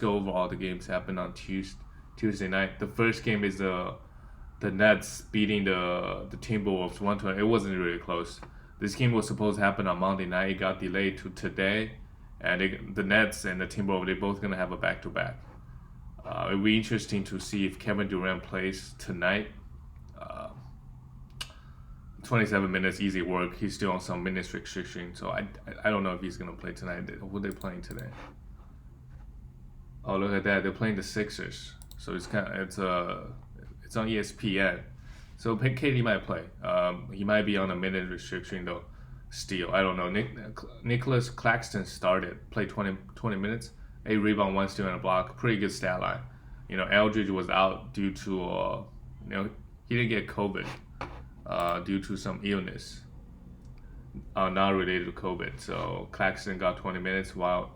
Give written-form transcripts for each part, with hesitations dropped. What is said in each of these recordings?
go over all the games happened on Tuesday night. The first game is the Nets beating the Timberwolves 120. It wasn't really close. This game was supposed to happen on Monday night. It got delayed to today, and the Nets and the Timberwolves, they're both gonna have a back-to-back. It'll be interesting to see if Kevin Durant plays tonight. 27 minutes, easy work. He's still on some minutes restriction, so I don't know if he's gonna play tonight. Who are they playing today? Oh, look at that! They're playing the Sixers, so it's on ESPN. So KD might play. He might be on a minute restriction though. Still, I don't know. Nicholas Claxton played 20 minutes, 8 rebound, 1 steal and a block. Pretty good stat line. Aldridge was out due to he didn't get COVID due to some illness, not related to COVID. So Claxton got 20 minutes while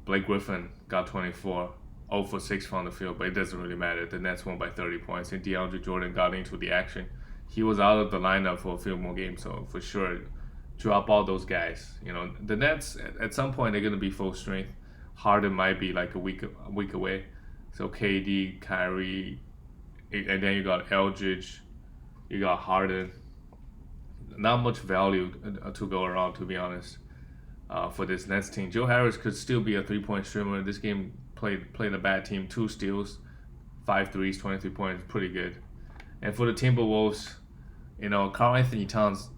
Blake Griffin got 24. 0 for 6 from the field, but it doesn't really matter. The Nets won by 30 points, and DeAndre Jordan got into the action. He was out of the lineup for a few more games, so for sure, drop all those guys. The Nets at some point they're gonna be full strength. Harden might be like a week away. So KD, Kyrie, and then you got Eldridge, you got Harden. Not much value to go around, to be honest, for this Nets team. Joe Harris could still be a 3-point streamer. This game played a bad team, 2 steals, 5 threes, 23 points, pretty good. And for the Timberwolves, Karl Anthony Towns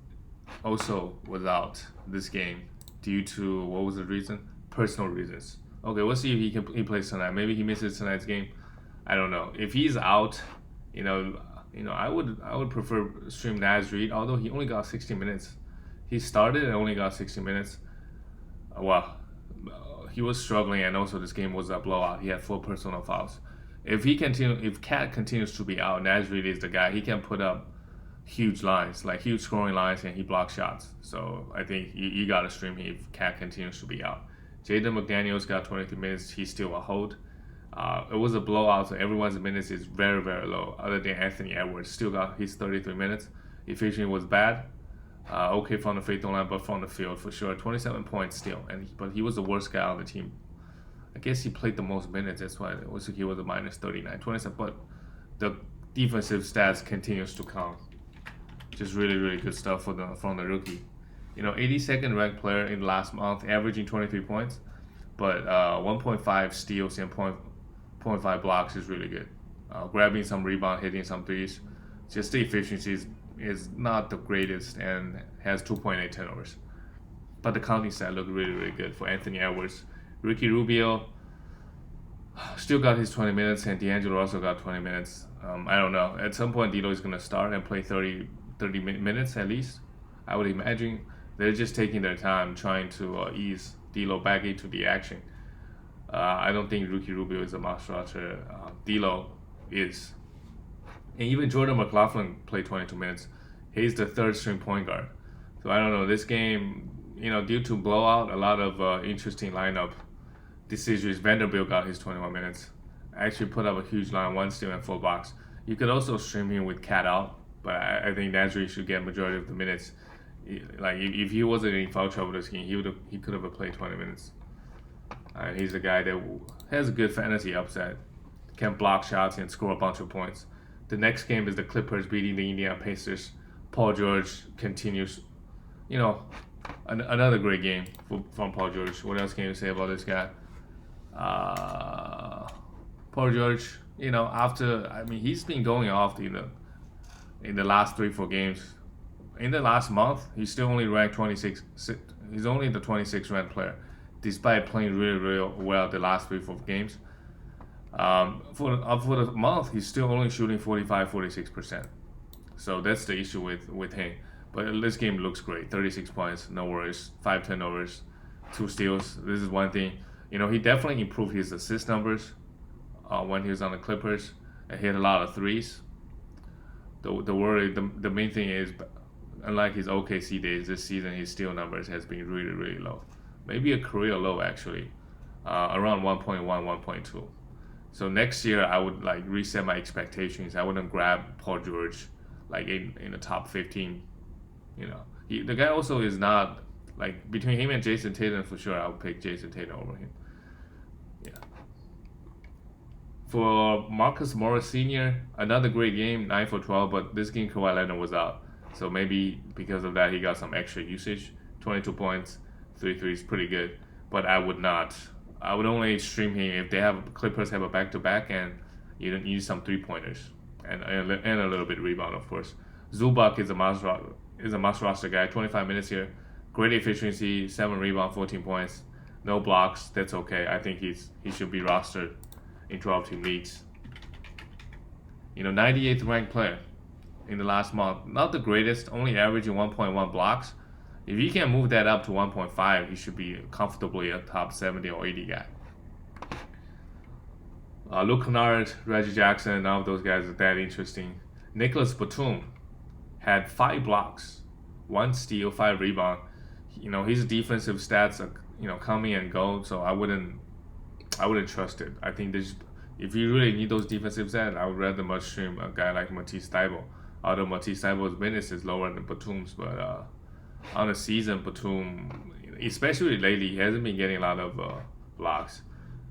also was out this game due to, what was the reason? Personal reasons. Okay, we'll see if he plays tonight. Maybe he misses tonight's game. I don't know. If he's out, I would prefer stream Naz Reid, although he only got 60 minutes. He started and only got 60 minutes. He was struggling, and also this game was a blowout. He had 4 personal fouls. If Cat continues to be out, Naz Reid is the guy. He can put up huge lines, like huge scoring lines, and he blocks shots. So I think you gotta stream him if Cat continues to be out. Jaden McDaniels got 23 minutes. He's still a hold. It was a blowout, so everyone's minutes is very, very low. Other than Anthony Edwards, still got his 33 minutes. Efficiency was bad. Okay from the free throw line, but from the field for sure. 27 points still, but he was the worst guy on the team. I guess he played the most minutes. That's why he was a minus 39, 27. But the defensive stats continues to count. Just really, really good stuff from the rookie. 82nd ranked player in the last month, averaging 23 points, but 1.5 steals and 0.5 blocks is really good. Grabbing some rebound, hitting some threes. Just the efficiency is not the greatest and has 2.8 turnovers. But the counting stat looked really, really good for Anthony Edwards. Ricky Rubio still got his 20 minutes, and D'Angelo also got 20 minutes. I don't know. At some point, D'Lo is going to start and play 30 minutes at least. I would imagine they're just taking their time trying to ease D'Lo back into the action. I don't think Ricky Rubio is a must roster. D'Lo is. And even Jordan McLaughlin played 22 minutes. He's the 3rd string point guard. So I don't know. This game, due to blowout, a lot of interesting lineup decisions. Vanderbilt got his 21 minutes. Actually put up a huge line, 1 steal and 4 blocks. You could also stream him with Cat out, but I think Nasri should get majority of the minutes. Like if he wasn't in foul trouble this game, he could have played 20 minutes. He's a guy that has a good fantasy upside, can block shots and score a bunch of points. The next game is the Clippers beating the Indiana Pacers. Paul George continues, another great game from Paul George. What else can you say about this guy? Paul George, he's been going off in the last 3-4 games. In the last month, he's still only ranked 26. He's only the 26th ranked player, despite playing really, really well the last 3-4 games. For the month, he's still only shooting 45-46%. So that's the issue with him. But this game looks great. 36 points, no worries. 5 turnovers, 2 steals. This is one thing. He definitely improved his assist numbers when he was on the Clippers and hit a lot of threes. The main thing is, unlike his OKC days, this season his steal numbers has been really, really low. Maybe a career low actually, around 1.1, 1.2. So next year I would reset my expectations. I wouldn't grab Paul George in the top 15. The guy also is not between him and Jason Tatum for sure. I would pick Jason Tatum over him. Yeah. For Marcus Morris Sr., another great game, 9 for 12, but this game Kawhi Leonard was out. So maybe because of that, he got some extra usage. 22 points, 3 threes, pretty good. But I would not. I would only stream him if they have Clippers have a back-to-back and you need some three-pointers and a little bit rebound, of course. Zubac is a must roster guy. 25 minutes here, great efficiency, 7 rebound, 14 points, no blocks. That's okay. I think he should be rostered in 12-team leagues. 98th ranked player in the last month. Not the greatest, only averaging 1.1 blocks. If you can move that up to 1.5, he should be comfortably a top 70 or 80 guy. Luke Kennard, Reggie Jackson, none of those guys are that interesting. Nicholas Batum had 5 blocks, 1 steal, 5 rebound. His defensive stats are coming and go, so I wouldn't trust it. I think if you really need those defensive stats, I would rather much stream a guy like Matisse Thybulle. Although Matisse Thybulle's minutes is lower than Batum's, but on the season, Batum, especially lately, he hasn't been getting a lot of blocks.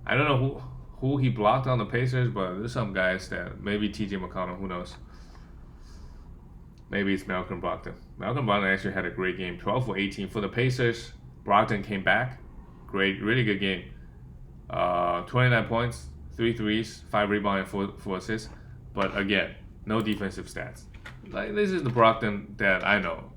I don't know who he blocked on the Pacers, but there's some guys that maybe T.J. McConnell, who knows? Maybe it's Malcolm Brogdon. Malcolm Brogdon actually had a great game, 12 for 18 for the Pacers. Brogdon came back, great, really good game. 29 points, 3 threes, 5 rebounds, and 4 assists. But again, no defensive stats. Like, this is the Brogdon that I know.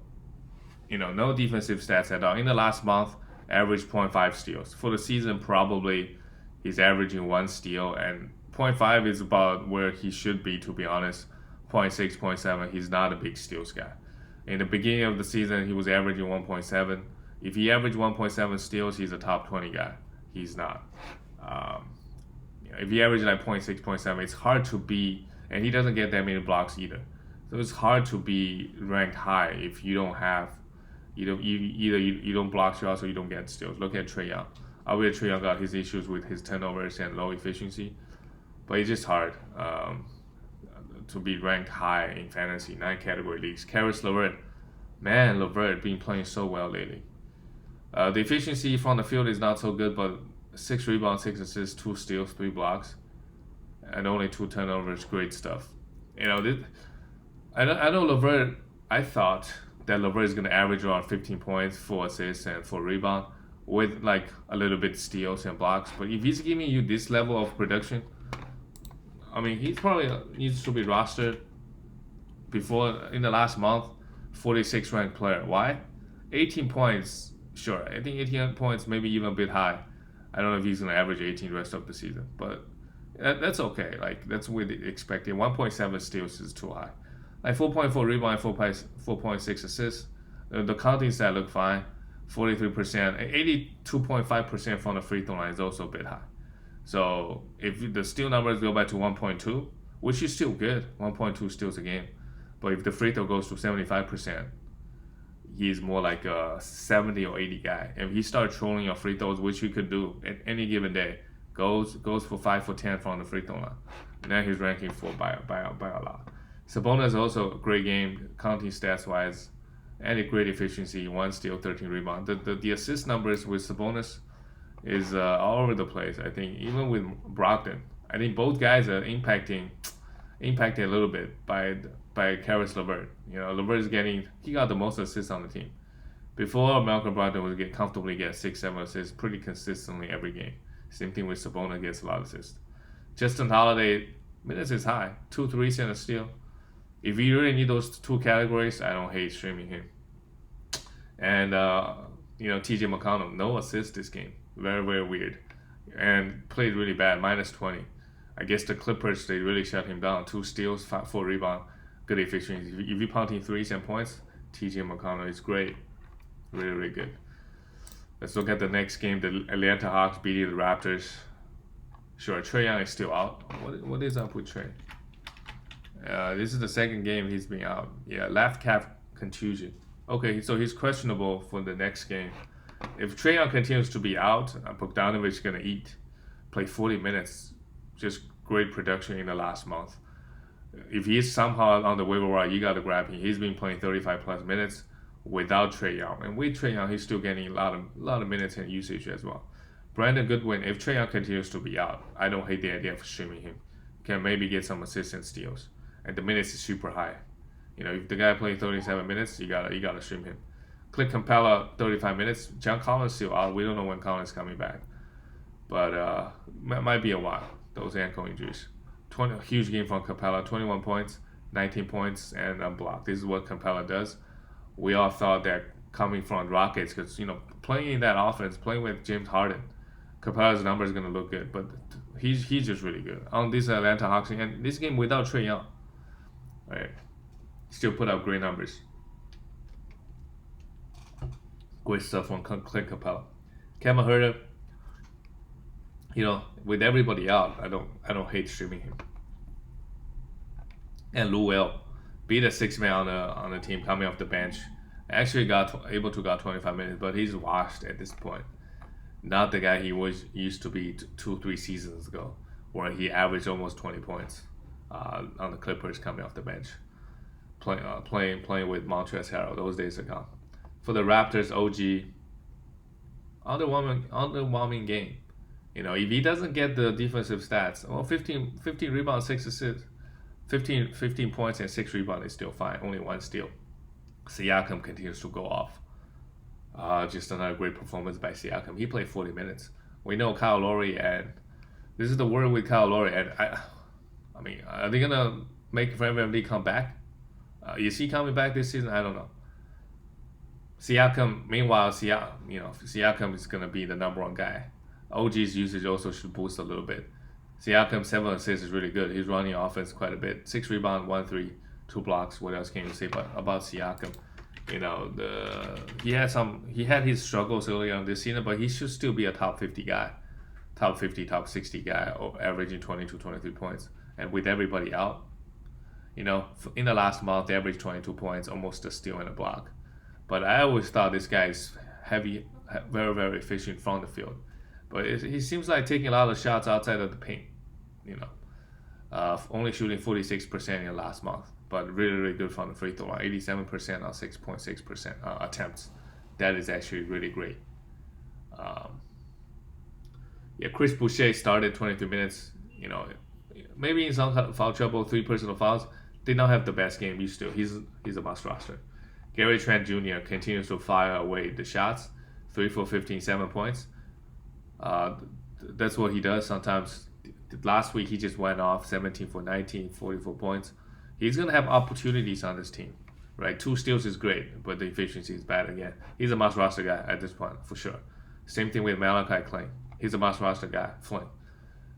No defensive stats at all. In the last month, averaged 0.5 steals. For the season, probably he's averaging 1 steal, and 0.5 is about where he should be, to be honest. 0.6, 0.7, he's not a big steals guy. In the beginning of the season, he was averaging 1.7. If he averaged 1.7 steals, he's a top 20 guy. He's not. If he averages like 0.6, 0.7, it's hard to be, and he doesn't get that many blocks either. So it's hard to be ranked high if you don't have, either you don't block shots or you don't get steals. Look at Trae Young. Obviously, Trae Young got his issues with his turnovers and low efficiency, but it's just hard to be ranked high in fantasy 9 category leagues. Karis LeVert, man, LeVert been playing so well lately. The efficiency from the field is not so good, but 6 rebounds, 6 assists, 2 steals, 3 blocks, and only 2 turnovers. Great stuff. I know LeVert. I thought that LeVert is going to average around 15 points, 4 assists, and 4 rebounds with like a little bit steals and blocks. But if he's giving you this level of production, I mean, he probably needs to be rostered before in the last month. 46 ranked player. Why? 18 points. Sure, I think 18 points maybe even a bit high. I don't know if he's going to average 18 the rest of the season, but that's okay. Like, that's what they expected. 1.7 steals is too high. Like 4.4 rebound, 4.6 assists. The counting stat look fine. 43%, 82.5% from the free throw line is also a bit high. So if the steal numbers go back to 1.2, which is still good, 1.2 steals a game, but if the free throw goes to 75%, he's more like a 70 or 80 guy. If he starts trolling your free throws, which he could do at any given day, goes for 5 for 10 from the free throw line, now he's ranking by a lot. Sabonis also a great game, counting stats wise, and a great efficiency, 1 steal, 13 rebound. The assist numbers with Sabonis is all over the place. I think even with Brogdon, I think both guys are impacted a little bit by Karis LeVert. LeVert is he got the most assists on the team. Before, Malcolm Brogdon would comfortably get 6-7 assists pretty consistently every game. Same thing with Sabonis, gets a lot of assists. Justin Holiday, minutes is high, 2 threes and a steal. If you really need those 2 categories, I don't hate streaming him. And T.J. McConnell, no assist this game. Very, very weird. And played really bad, -20. I guess the Clippers, they really shut him down. 2 steals, 4 rebound, good efficiency. If you're counting threes and points, T.J. McConnell is great. Really, really good. Let's look at the next game. The Atlanta Hawks beating the Raptors. Sure, Trae Young is still out. What is up with Trae? This is the second game he's been out. Yeah, left calf contusion. Okay, so he's questionable for the next game. If Trae Young continues to be out, Bogdanovich is going to play 40 minutes. Just great production in the last month. If he's somehow on the waiver wire, you got to grab him. He's been playing 35 plus minutes without Trae Young. And with Trae Young, he's still getting a lot of minutes and usage as well. Brandon Goodwin, if Trae Young continues to be out, I don't hate the idea of streaming him. can maybe get some assists and steals, and the minutes is super high. If the guy played 37 minutes, you gotta stream him. Click Capella 35 minutes. John Collins still out. We don't know when Collins is coming back, but might be a while. Those ankle injuries. Huge game from Capella. 21 points, 19 points, and unblocked. This is what Capella does. We all thought that coming from Rockets, because playing in that offense, playing with James Harden, Capella's number is gonna look good, but he's just really good on this Atlanta Hawks team. And this game without Trae Young, right? Still put up great numbers. Great stuff from Clint Capella. Kevin Huerter, with everybody out, I don't hate streaming him. And Lou Will, be the sixth man on the team coming off the bench. Actually able to got 25 minutes, but he's washed at this point. Not the guy he used to be 2-3 seasons ago, where he averaged almost 20 points on the Clippers coming off the bench. Playing with Montrezl Harrell. Those days are gone. For the Raptors, OG, underwhelming game. If he doesn't get the defensive stats, 15 rebounds, 6 assists, 15 points and 6 rebounds is still fine. Only 1 steal. Siakam continues to go off. Just another great performance by Siakam. He played 40 minutes. We know Kyle Lowry, and this is the word with Kyle Lowry. And I mean, are they gonna make Fred VanVleet come back? Is he coming back this season? I don't know. Siakam, meanwhile, Siakam is gonna be the number 1 guy. OG's usage also should boost a little bit. Siakam 7 assists is really good. He's running offense quite a bit. 6 rebounds, 1 3, 2 blocks. What else can you say about Siakam? He had his struggles earlier on this season, but he should still be a top 50 guy, top 50, top 60 guy, averaging 22, 23 points. And with everybody out, in the last month, they averaged 22 points, almost a steal and a block. But I always thought this guy is heavy, very, very efficient from the field. But he seems like taking a lot of shots outside of the paint, only shooting 46% in the last month. But really, really good from the free throw line. 87% on 6.6% attempts. That is actually really great. Chris Boucher started 23 minutes. Maybe in some kind of foul trouble, 3 personal fouls. Did not have the best game. He's a must roster. Gary Trent Jr. continues to fire away the shots. 3 for 15, 7 points. That's what he does sometimes. Last week he just went off 17 for 19, 44 points. He's going to have opportunities on this team, right? 2 steals is great, but the efficiency is bad again. He's a must roster guy at this point, for sure. Same thing with Malachi Flynn. He's a must roster guy, Flynn.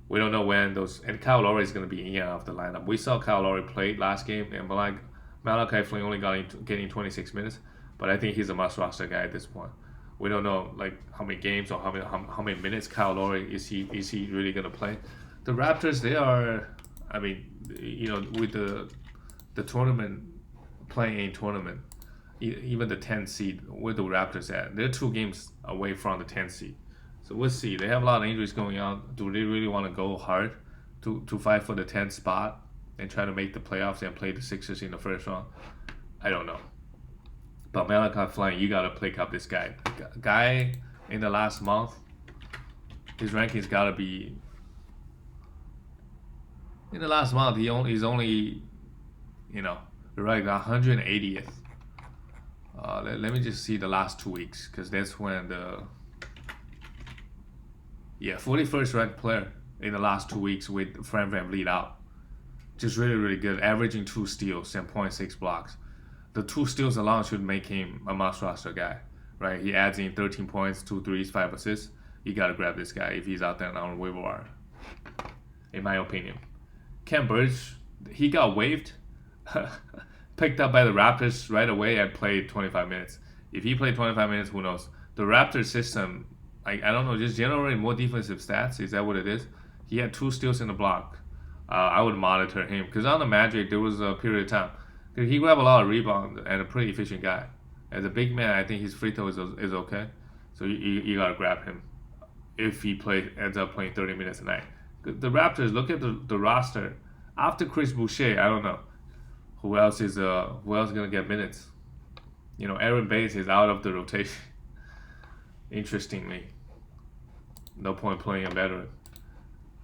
We don't know when and Kyle Lowry is going to be in and out of the lineup. We saw Kyle Lowry play last game, and Malachi Flynn only getting 26 minutes, but I think he's a must roster guy at this point. We don't know how many games or how many minutes Kyle Lowry is he really going to play. The Raptors, they are, with the tournament, playing a tournament, even the 10th seed, where the Raptors at, they're 2 games away from the 10th seed. So we'll see. They have a lot of injuries going on. Do they really want to go hard to fight for the 10th spot and try to make the playoffs and play the Sixers in the first round? I don't know. But Malachi Flynn, you got to pick up this guy. Guy in the last month, his rankings got to be... In the last month, he's only, right 180th. Let me just see the last 2 weeks, because that's when 41st ranked player in the last 2 weeks with Fred VanVleet out. Just really, really good, averaging 2 steals and 0.6 blocks. The 2 steals alone should make him a must roster guy, right? He adds in 13 points, 2 threes, 5 assists. You gotta grab this guy if he's out there on waiver wire, in my opinion. Ken Burge, he got waived, picked up by the Raptors right away and played 25 minutes. If he played 25 minutes, who knows? The Raptors system, I don't know, just generating more defensive stats. Is that what it is? He had 2 steals in the block. I would monitor him, because on the Magic, there was a period of time. He grabbed a lot of rebounds and a pretty efficient guy. As a big man, I think his free throw is okay. So you got to grab him if he ends up playing 30 minutes a night. The Raptors, look at the roster. After Chris Boucher, I don't know who else gonna get minutes. Aaron Bates is out of the rotation. Interestingly, no point playing a veteran.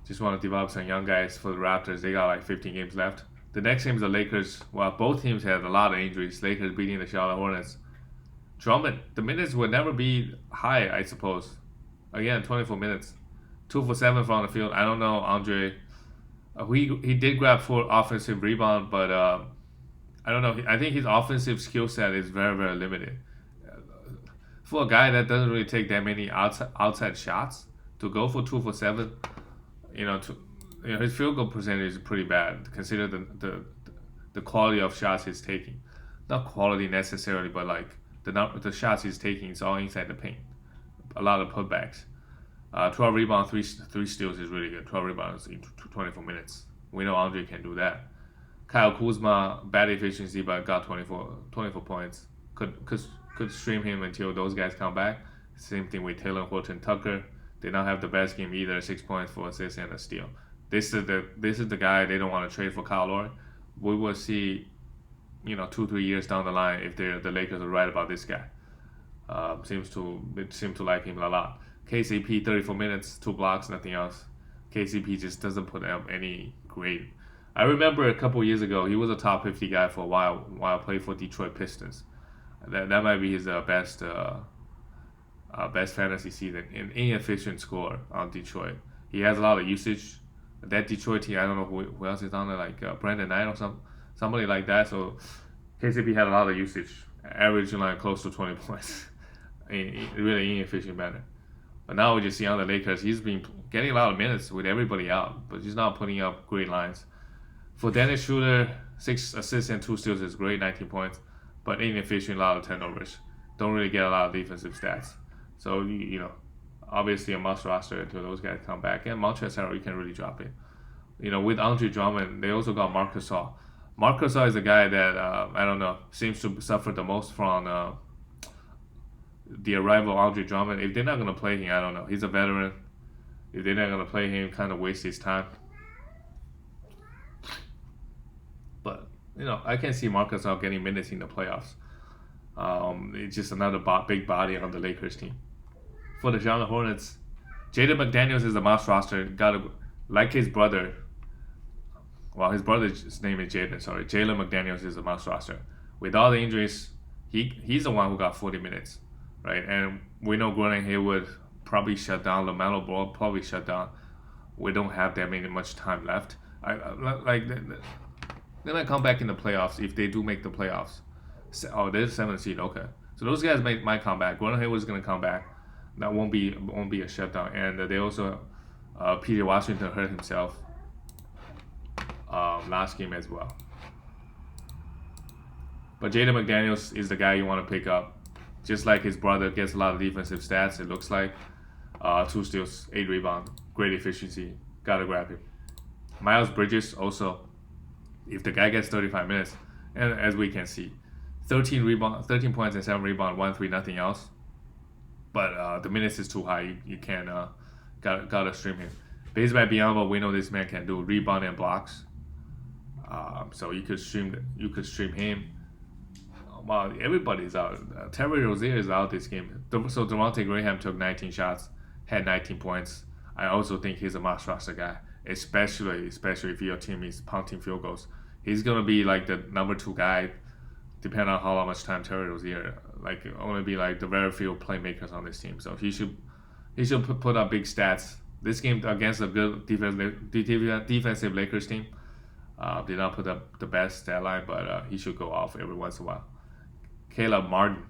Just want to develop some young guys for the Raptors. They got like 15 games left. The next game is the Lakers. Well, both teams had a lot of injuries. Lakers beating the Charlotte Hornets. Drummond, the minutes would never be high, I suppose. Again, 24 minutes. 2 for 7 from the field. I don't know, Andre. He did grab 4 offensive rebound, but I don't know. I think his offensive skill set is very, very limited. For a guy that doesn't really take that many outside shots, to go for 2 for 7, his field goal percentage is pretty bad. Consider the quality of shots he's taking. Not quality necessarily, but like the shots he's taking is all inside the paint. A lot of putbacks. 12 rebounds, 3 steals is really good. 12 rebounds in 24 minutes. We know Andre can do that. Kyle Kuzma, bad efficiency, but got 24 points. Could stream him until those guys come back. Same thing with Taylor Horton Tucker. They now have the best game either, 6 points, 4 assists, and a steal. This is the guy they don't want to trade for Kyle Lowry. We will see, 2-3 years down the line if the Lakers are right about this guy. Seems to like him a lot. KCP 34 minutes, 2 blocks, nothing else. KCP just doesn't put up any grade. I remember a couple years ago he was a top 50 guy for a while played for Detroit Pistons. That might be his best fantasy season. An inefficient scorer on Detroit. He has a lot of usage. That Detroit team, I don't know who else is on there, like Brandon Knight or somebody like that. So KCP had a lot of usage, averaging like close to 20 points in really inefficient manner. But now we just see on the Lakers, he's been getting a lot of minutes with everybody out, but he's not putting up great lines. For Dennis Schroeder, 6 assists and 2 steals is great, 19 points, but inefficient, a lot of turnovers. Don't really get a lot of defensive stats. So, obviously a must roster until those guys come back. And Montrezl Harrell, you can really drop it. With Andre Drummond, they also got Marc Gasol. Marc Gasol is a guy that, I don't know, seems to suffer the most from the arrival of Andre Drummond. If they're not going to play him, I don't know. He's a veteran. If they're not going to play him, kind of waste his time. But, I can see Marc Gasol getting minutes in the playoffs. It's just another big body on the Lakers team. For the Charlotte Hornets, Jaden Mcdaniels is a must roster. Like his brother. Well, his brother's name is Jaden. Sorry, Jalen McDaniels is a must roster. With all the injuries, he's the one who got 40 minutes, right? And we know Gordon Hayward probably shut down. LaMelo Ball probably shut down. We don't have that much time left. Then I come back in the playoffs if they do make the playoffs. Oh, there's 7th seed. Okay, so those guys might come back. Gordon Hayward's gonna come back. That won't be a shutdown. And they also PJ Washington hurt himself last game as well. But Jaden McDaniels is the guy you want to pick up. Just like his brother, gets a lot of defensive stats, it looks like. 2 steals, 8 rebounds, great efficiency. Gotta grab him. Miles Bridges also, if the guy gets 35 minutes, and as we can see, 13 points and 7 rebounds, 1-3, nothing else. But the minutes is too high. You can't gotta stream him. Based by Biombo, we know this man can do rebound and blocks. So you could stream him. Wow, everybody's out. Terry Rozier is out this game. So Devontae Graham took 19 shots, had 19 points. I also think he's a must roster guy, especially if your team is punting field goals. He's gonna be like the number 2 guy, depending on how much time Terry Rozier. Like only be like the very few playmakers on this team. So he should put up big stats. This game against a good defensive Lakers team, did not put up the best stat line, but he should go off every once in a while. Caleb Martin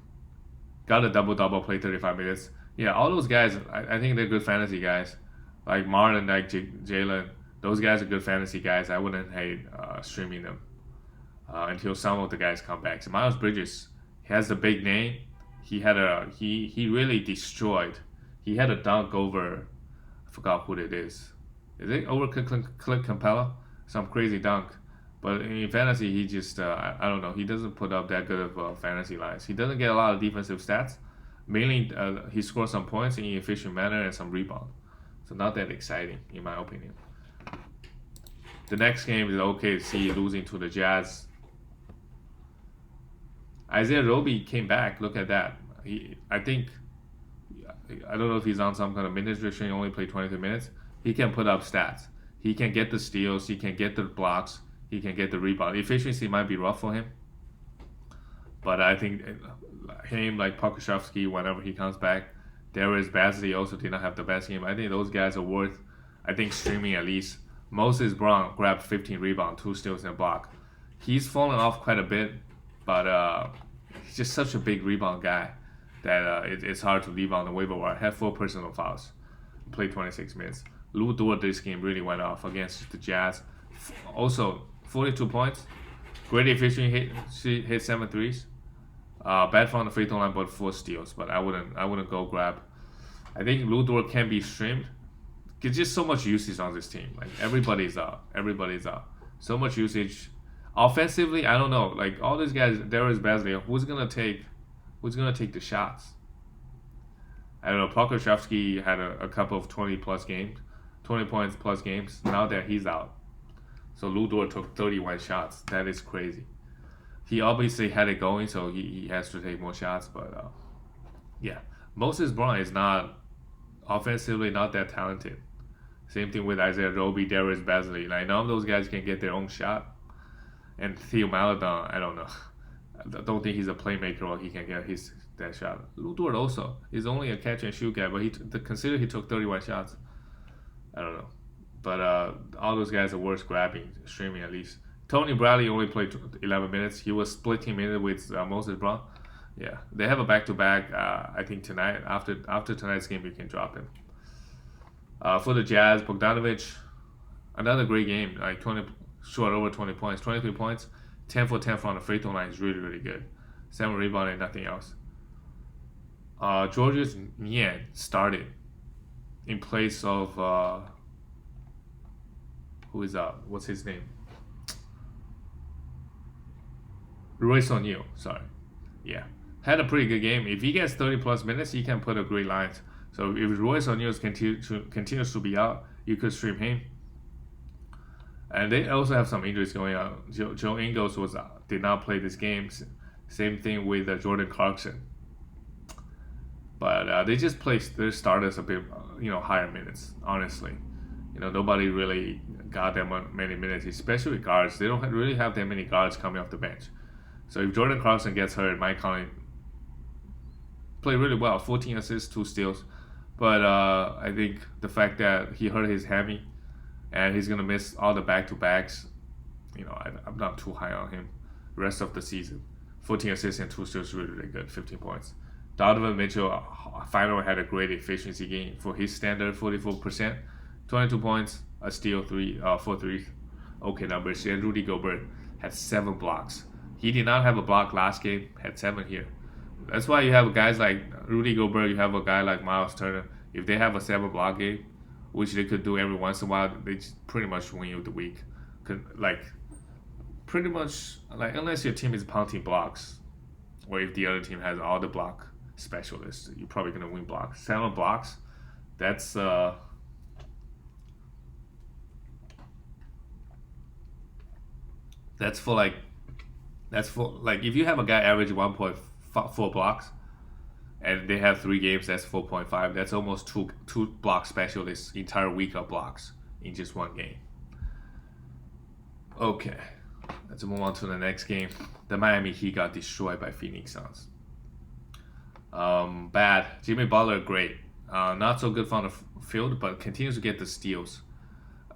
got a double-double, played 35 minutes. Yeah, all those guys, I think they're good fantasy guys. Like Martin, like Jalen, those guys are good fantasy guys. I wouldn't hate streaming them until some of the guys come back. So Miles Bridges, he has a big name. He really destroyed. He had a dunk over, I forgot who it is. Is it over Clint Capella? Some crazy dunk. But in fantasy, he just, I don't know, he doesn't put up that good of fantasy lines. He doesn't get a lot of defensive stats. Mainly, he scores some points in an efficient manner and some rebound. So not that exciting, in my opinion. The next game is OKC losing to the Jazz. Isaiah Roby came back. Look at that. I don't know if he's on some kind of minutes restriction. He only played 23 minutes. he can put up stats. He can get the steals. He can get the blocks. He can get the rebound. Efficiency might be rough for him, but I think him like Pokusevski, whenever he comes back, Darius Bazley also did not have the best game. I think those guys are worth, I think, streaming at least. Moses Brown grabbed 15 rebounds, 2 steals, and a block. He's fallen off quite a bit, but he's just such a big rebound guy that it's hard to leave on the waiver wire. Had 4 personal fouls, played 26 minutes. Lou Dort this game really went off against the Jazz. Also, 42 points, great efficiency, hit 7 threes. Bad from the free throw line, but 4 steals. But I wouldn't go grab. I think Lou Dort can be streamed. There's just so much usage on this team. Like everybody's out. So much usage. Offensively, I don't know. Like all these guys, Darius Bazley, who's gonna take the shots? I don't know. Pokusevski had a couple of 20 points plus games. Now that he's out, so Lou Dort took 31 shots. That is crazy. He obviously had it going, so he has to take more shots. But yeah, Moses Brown is not offensively not that talented. Same thing with Isaiah Roby, Darius Bazley. Like none of those guys can get their own shot. And Theo Maledon, I don't know. I don't think he's a playmaker or he can get that shot. Lou Dort also is only a catch and shoot guy, but consider he took 31 shots. I don't know, but all those guys are worth grabbing, streaming at least. Tony Bradley only played 11 minutes. He was splitting minutes with Moses Brown. Yeah, they have a back-to-back. I think tonight, after tonight's game, you can drop him. For the Jazz, Bogdanovich, another great game. Like over 20 points, 23 points, 10 for 10 from the free throw line is really, really good. 7 rebounds and nothing else. Georges Niang started in place of who is up? What's his name? Royce O'Neal. Sorry. Yeah, had a pretty good game. If he gets 30 plus minutes, he can put up great lines. So if Royce O'Neal continues to be out, you could stream him. And they also have some injuries going on. Joe Ingles did not play this game. Same thing with Jordan Clarkson. But they just placed their starters a bit, higher minutes. Honestly, nobody really got that many minutes, especially guards. They don't really have that many guards coming off the bench. So if Jordan Clarkson gets hurt, Mike Conley played really well, 14 assists, 2 steals. But I think the fact that he hurt his hammy and he's gonna miss all the back-to-backs, I'm not too high on him. Rest of the season, 14 assists and 2 steals, really, really good, 15 points. Donovan Mitchell finally had a great efficiency game for his standard, 44%, 22 points, a steal, 4 threes. Okay numbers. And Rudy Gobert had 7 blocks. He did not have a block last game, had 7 here. That's why you have guys like Rudy Gobert, you have a guy like Miles Turner. If they have a 7 block game, which they could do every once in a while, they just pretty much win you the week. Pretty much, unless your team is punting blocks, or if the other team has all the block specialists, you're probably going to win blocks. 7 blocks, that's for if you have a guy averaging 1.4 blocks and they have 3 games, that's 4.5. That's almost two block specialists entire week of blocks in just 1 game. Okay, let's move on to the next game. The Miami Heat got destroyed by Phoenix Suns. Bad. Jimmy Butler, great. Not so good from the field, but continues to get the steals.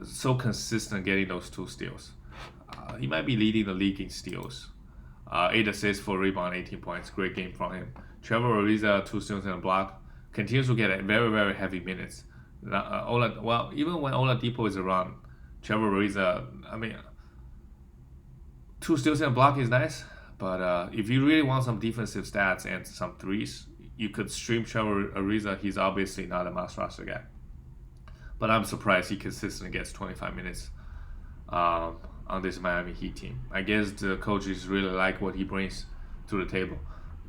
So consistent getting those 2 steals. He might be leading the league in steals. 8 assists, 4 rebounds, 18 points. Great game from him. Trevor Ariza, 2 steals and a block. Continues to get very, very heavy minutes. Even when Oladipo is around, Trevor Ariza, 2 steals and a block is nice. But if you really want some defensive stats and some threes, you could stream Trevor Ariza. He's obviously not a must roster guy. But I'm surprised he consistently gets 25 minutes on this Miami Heat team. I guess the coaches really like what he brings to the table.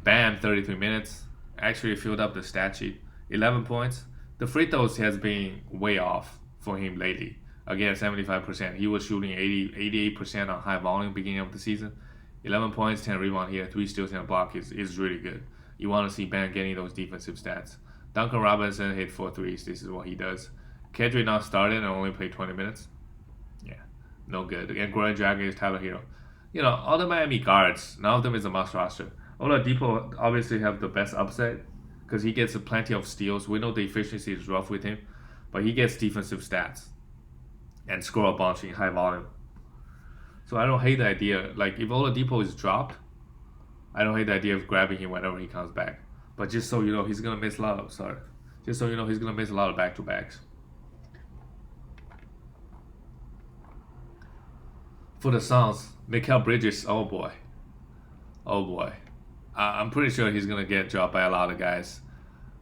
Bam, 33 minutes. Actually filled up the stat sheet. 11 points. The free throws has been way off for him lately. Again, 75%. He was shooting 88% on high volume beginning of the season. 11 points, 10 rebounds here, 3 steals and a block is really good. You want to see Bam getting those defensive stats. Duncan Robinson hit 4 threes. This is what he does. Kedry not started and only played 20 minutes. Yeah, no good. And Goran Dragic is Tyler Hero. All the Miami guards, none of them is a must roster. Oladipo obviously have the best upside because he gets plenty of steals. We know the efficiency is rough with him, but he gets defensive stats and score a bunch in high volume. So I don't hate the idea. Like if Oladipo is dropped, I don't hate the idea of grabbing him whenever he comes back. But just so you know, he's gonna miss a lot of he's gonna miss a lot of back to backs. For the Suns, Mikal Bridges, oh boy. I'm pretty sure he's gonna get dropped by a lot of guys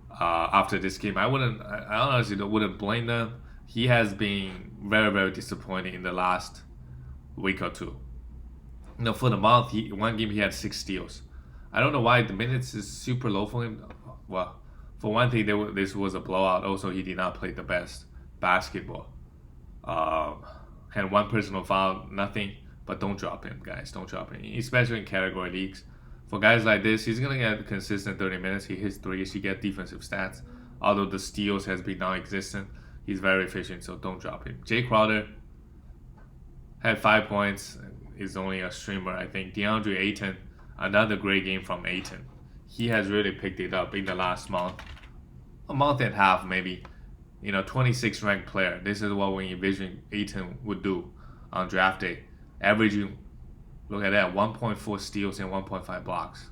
after this game. I honestly wouldn't blame them. He has been very, very disappointing in the last week or two. For the month, one game he had 6 steals. I don't know why the minutes is super low for him. Well, for one thing, this was a blowout. Also, he did not play the best basketball. Had one personal foul, nothing. But don't drop him, guys. Don't drop him, especially in category leagues. For guys like this, he's gonna get consistent 30 minutes. He hits threes. He gets defensive stats. Although the steals has been non-existent, he's very efficient. So don't drop him. Jay Crowder had 5 points. Is only a streamer, I think. DeAndre Ayton, another great game from Ayton. He has really picked it up in the last month, a month and a half maybe. 26th ranked player. This is what we envisioned Ayton would do on draft day. Averaging, look at that, 1.4 steals and 1.5 blocks.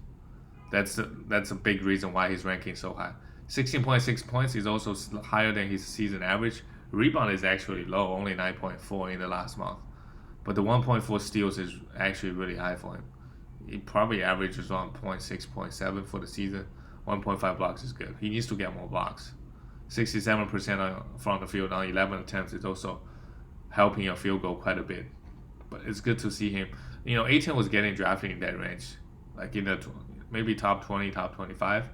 That's a big reason why his ranking so high. 16.6 points is also higher than his season average. Rebound is actually low, only 9.4 in the last month. But the 1.4 steals is actually really high for him. He probably averages around 0.6, 0.7 for the season. 1.5 blocks is good. He needs to get more blocks. 67% from the field on 11 attempts is also helping your field goal quite a bit. But it's good to see him. Ayton was getting drafted in that range, like in the maybe top 20, top 25.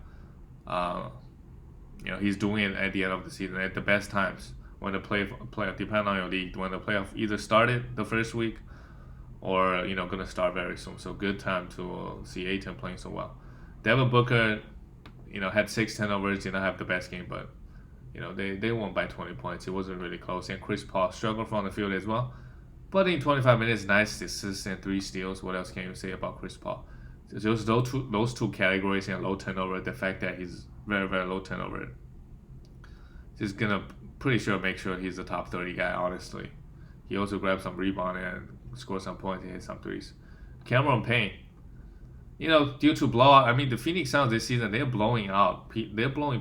He's doing it at the end of the season at the best times when the play depending on your league, when the playoff either started the first week or gonna start very soon. So good time to see Ayton playing so well. Devin Booker, had 6 turnovers, did not have the best game, but they won by 20 points. It wasn't really close. And Chris Paul struggled from the field as well. But in 25 minutes, nice assists and 3 steals. What else can you say about Chris Paul? Just those two categories and low turnover. The fact that he's very, very low turnover, just gonna pretty sure make sure he's a top 30 guy. Honestly, he also grabbed some rebound and scored some points and hit some threes. Cameron Payne, due to blowout. I mean, the Phoenix Suns this season they're blowing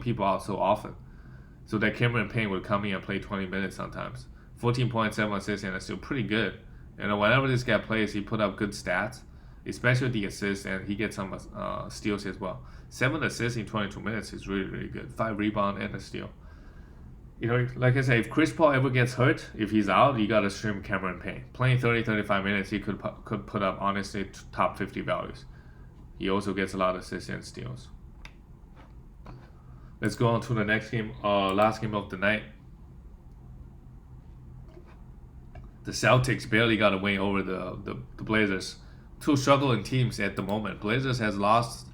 people out so often, so that Cameron Payne would come in and play 20 minutes sometimes. 14.7 assists and it's still pretty good. Whenever this guy plays, he put up good stats, especially the assists, and he gets some steals as well. 7 assists in 22 minutes is really, really good. 5 rebound and a steal. Like I said, if Chris Paul ever gets hurt, if he's out, you gotta stream Cameron Payne. Playing 30-35 minutes, he could put up honestly top 50 values. He also gets a lot of assists and steals. Let's go on to the next game, last game of the night. The Celtics barely got a win over the Blazers. 2 struggling teams at the moment. Blazers has lost,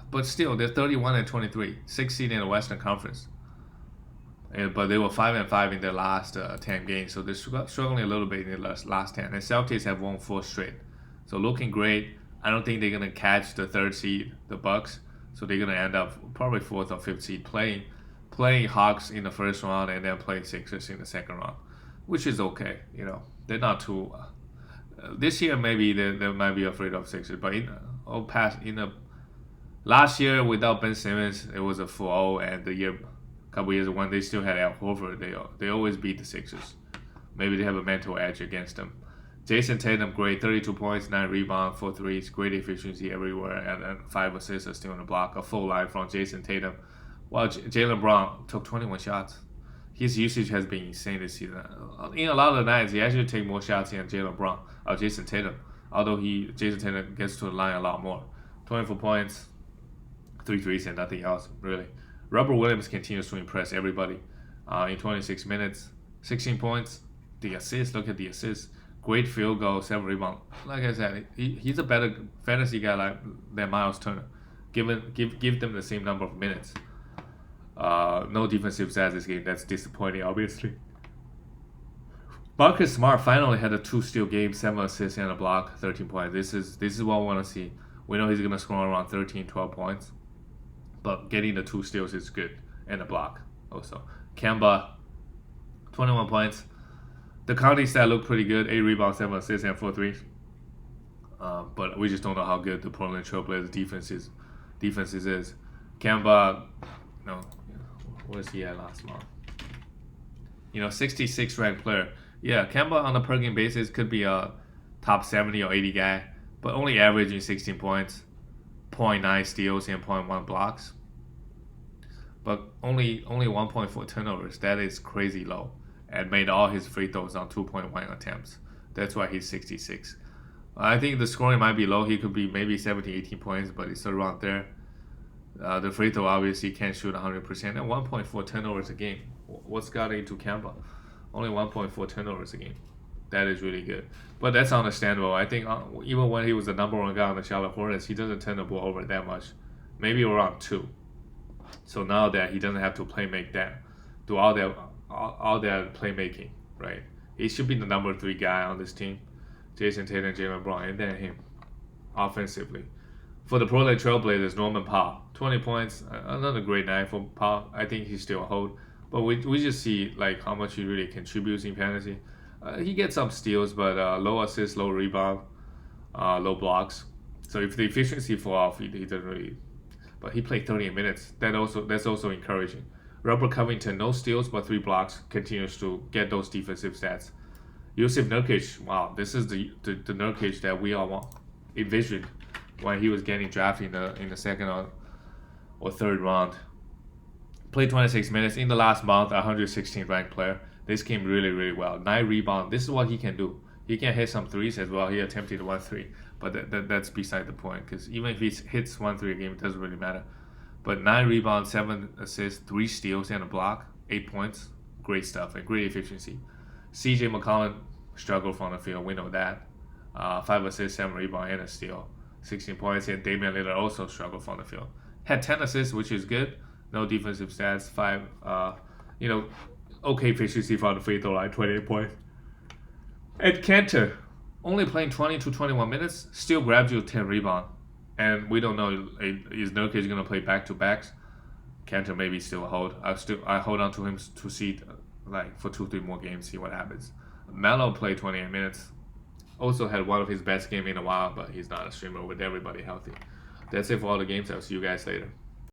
but still they're 31-23, 6th seed in the Western Conference. But they were 5-5 in their last 10 games, so they're struggling a little bit in the last 10. And Celtics have won 4 straight, so looking great. I don't think they're gonna catch the 3rd seed, the Bucks. So they're gonna end up probably 4th or 5th seed, playing Hawks in the first round and then playing Sixers in the second round, which is okay. They're not too. This year maybe they might be afraid of Sixers, but last year without Ben Simmons, it was a 4-0, and a couple years when they still had Al Horford, they always beat the Sixers. Maybe they have a mental edge against them. Jason Tatum, great, 32 points, 9 rebounds, 4 threes, great efficiency everywhere, and 5 assists are still on the block. A full line from Jason Tatum. While Jaylen Brown took 21 shots. His usage has been insane this season. In a lot of the nights, he actually takes more shots than Jaylen Brown or Jason Tatum. Although Jason Tatum gets to the line a lot more. 24 points, 3 threes, and nothing else, really. Robert Williams continues to impress everybody. In 26 minutes, 16 points. The assists, look at the assists. Great field goal, 7 rebounds. Like I said, he's a better fantasy guy than Miles Turner. Give them the same number of minutes. No defensive stats this game. That's disappointing, obviously. Marcus Smart finally had a 2-steal game, 7 assists and a block, 13 points. This is what we want to see. We know he's going to score around 13, 12 points. But getting the 2 steals is good. And a block also. Kemba, 21 points. The counting stat looked pretty good. 8 rebounds, 7 assists, and 4 threes. But we just don't know how good the Portland Trailblazers defenses is. Kemba, no, what is he at last month? 66 ranked player. Yeah, Kemba on a per game basis could be a top 70 or 80 guy, but only averaging 16 points, 0.9 steals, and 0.1 blocks. But only 1.4 turnovers. That is crazy low. And made all his free throws on 2.1 attempts. That's why he's 66. I think the scoring might be low. He could be maybe 17, 18 points, but it's around there. The free throw obviously can't shoot 100%. And 1.4 turnovers a game. What's got into Kemba? Only 1.4 turnovers a game. That is really good. But that's understandable. I think even when he was the number 1 guy on the Charlotte Hornets, he doesn't turn the ball over that much. Maybe around 2. So now that he doesn't have to do all that playmaking, right? He should be the number 3 guy on this team. Jason Tatum, Jaylen Brown, and then him offensively. For the Portland Trailblazers, Norman Powell, 20 points, another great night for Powell. I think he's still a hold. But we just see like how much he really contributes in fantasy. He gets some steals, but low assists, low rebound, low blocks. So if the efficiency fall off, he doesn't really. But he played 38 minutes. That's also encouraging. Robert Covington, no steals but 3 blocks, continues to get those defensive stats. Yusuf Nurkic, wow, this is the Nurkic that we all envisioned when he was getting drafted in the second or third round. Played 26 minutes in the last month, 116th ranked player. This came really, really well. 9 rebounds. This is what he can do. He can hit some threes as well. He attempted 1 3, but that's beside the point because even if he hits 1 3 a game, it doesn't really matter. But 9 rebounds, 7 assists, 3 steals, and a block, 8 points. Great stuff and great efficiency. CJ McCollum struggled from the field. We know that. 5 assists, 7 rebounds, and a steal. 16 points. And Damian Lillard also struggled from the field. Had 10 assists, which is good. No defensive stats. 5, okay efficiency from the free throw line, 28 points. And Cantor, only playing 20 to 21 minutes, still grabbed you 10 rebounds. And we don't know, is Nurkic going to play back-to-backs? Cantor maybe still a hold. I hold on to him to see, for 2-3 more games, see what happens. Melo played 28 minutes. Also had one of his best games in a while, but he's not a streamer with everybody healthy. That's it for all the games. I'll see you guys later.